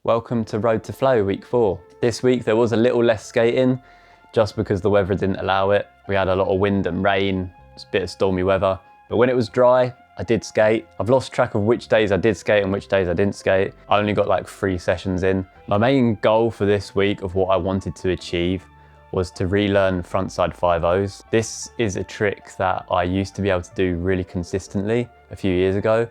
Welcome to Road to Flow week 4. This week there was a little less skating just because the weather didn't allow it. We had a lot of wind and rain, it's a bit of stormy weather, but when it was dry, I did skate. I've lost track of which days I did skate and which days I didn't skate. I only got like 3 sessions in. My main goal for this week of what I wanted to achieve was to relearn frontside 5-0s. This is a trick that I used to be able to do really consistently a few years ago,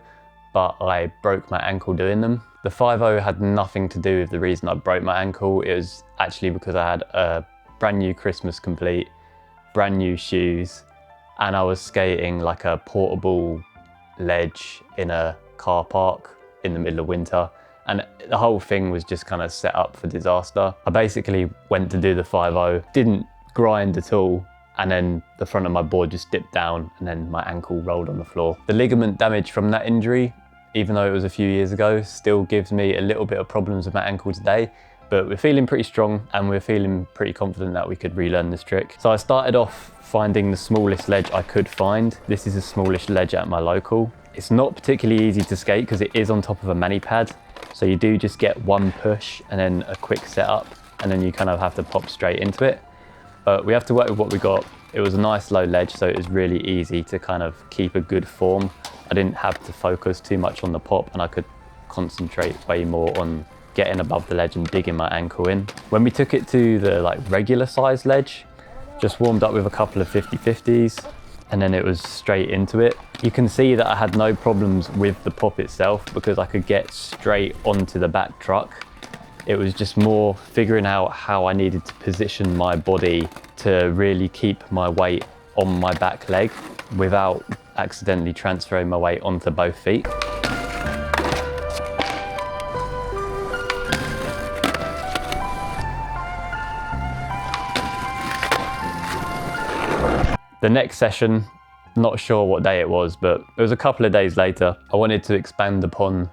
but I broke my ankle doing them. The 5-0 had nothing to do with the reason I broke my ankle. It was actually because I had a brand new Christmas complete, brand new shoes, and I was skating like a portable ledge in a car park in the middle of winter. And the whole thing was just kind of set up for disaster. I basically went to do the 5-0, didn't grind at all, and then the front of my board just dipped down and then my ankle rolled on the floor. The ligament damage from that injury, even though it was a few years ago, still gives me a little bit of problems with my ankle today, but we're feeling pretty strong and we're feeling pretty confident that we could relearn this trick. So I started off finding the smallest ledge I could find. This is the smallest ledge at my local. It's not particularly easy to skate because it is on top of a mani pad. So you do just get one push and then a quick setup, and then you kind of have to pop straight into it. But we have to work with what we got. It was a nice low ledge, so it was really easy to kind of keep a good form. I didn't have to focus too much on the pop, and I could concentrate way more on getting above the ledge and digging my ankle in. When we took it to the regular size ledge, just warmed up with a couple of 50-50s, and then it was straight into it. You can see that I had no problems with the pop itself because I could get straight onto the back truck. It was just more figuring out how I needed to position my body to really keep my weight on my back leg without accidentally transferring my weight onto both feet. The next session, not sure what day it was, but it was a couple of days later. I wanted to expand upon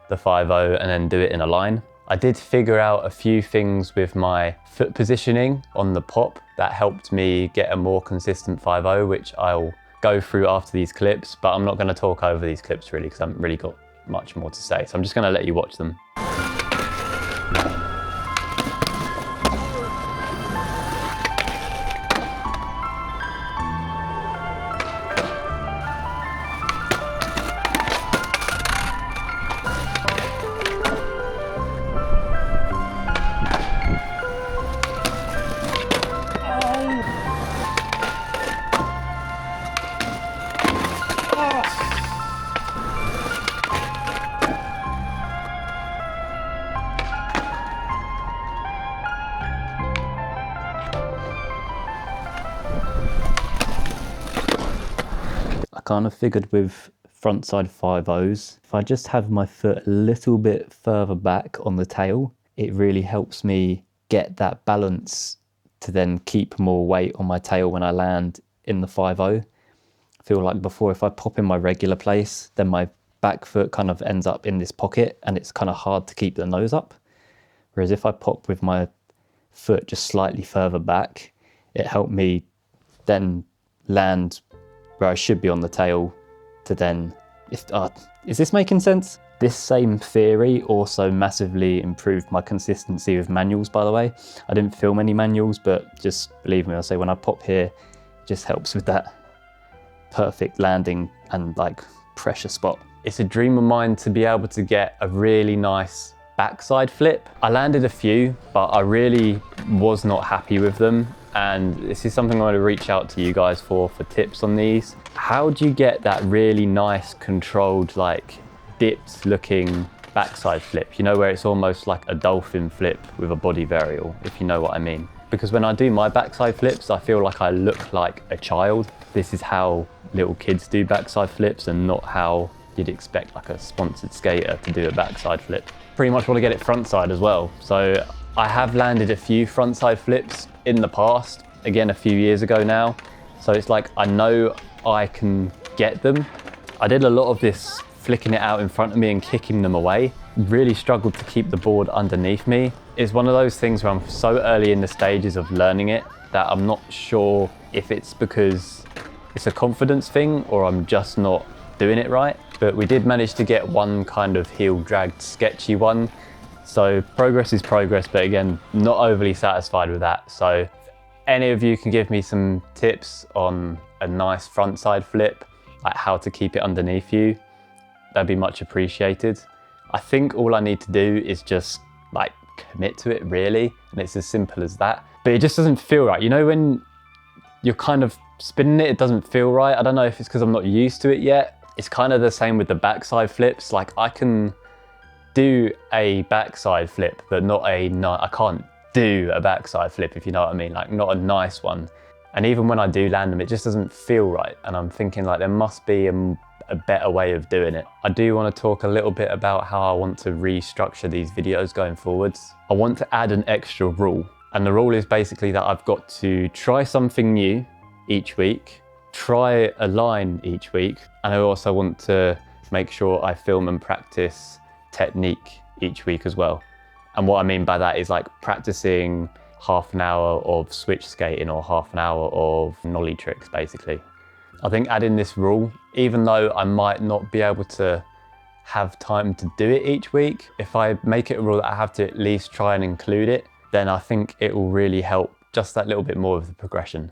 the 5-0 and then do it in a line. I did figure out a few things with my foot positioning on the pop that helped me get a more consistent 5-0, which I'll go through after these clips, but I'm not going to talk over these clips really because I haven't really got much more to say. So I'm just going to let you watch them. Kind of figured with frontside 5-0s, if I just have my foot a little bit further back on the tail, it really helps me get that balance to then keep more weight on my tail when I land in the 5-0. I feel like before, if I pop in my regular place, then my back foot kind of ends up in this pocket and it's kind of hard to keep the nose up. Whereas if I pop with my foot just slightly further back, it helped me then land where I should be on the tail to then, is this making sense? This same theory also massively improved my consistency with manuals, by the way. I didn't film any manuals, but just believe me, I'll say when I pop here, it just helps with that perfect landing and pressure spot. It's a dream of mine to be able to get a really nice backside flip. I landed a few, but I really was not happy with them. And this is something I want to reach out to you guys for tips on these. How do you get that really nice controlled, dipped looking backside flip? You know, where it's almost like a dolphin flip with a body varial, if you know what I mean. Because when I do my backside flips, I feel like I look like a child. This is how little kids do backside flips and not how you'd expect like a sponsored skater to do a backside flip. Pretty much want to get it frontside as well. So I have landed a few frontside flips in the past, again a few years ago now. So it's like I know I can get them. I did a lot of this flicking it out in front of me and kicking them away. Really struggled to keep the board underneath me. It's one of those things where I'm so early in the stages of learning it that I'm not sure if it's because it's a confidence thing or I'm just not doing it right. But we did manage to get one kind of heel dragged sketchy one So progress is progress, but again, not overly satisfied with that. So if any of you can give me some tips on a nice frontside flip, like how to keep it underneath you, that'd be much appreciated. I think all I need to do is just like commit to it really, and it's as simple as that. But it just doesn't feel right. You know, when you're kind of spinning it, it doesn't feel right. I don't know if it's because I'm not used to it yet. It's kind of the same with the backside flips. Like I can do a backside flip, but I can't do a backside flip, if you know what I mean, like not a nice one. And even when I do land them, it just doesn't feel right. And I'm thinking like there must be a better way of doing it. I do want to talk a little bit about how I want to restructure these videos going forwards. I want to add an extra rule. And the rule is basically that I've got to try something new each week, try a line each week. And I also want to make sure I film and practice technique each week as well. And what I mean by that is like practicing half an hour of switch skating or half an hour of nollie tricks basically. I think adding this rule, even though I might not be able to have time to do it each week, if I make it a rule that I have to at least try and include it, then I think it will really help just that little bit more of the progression.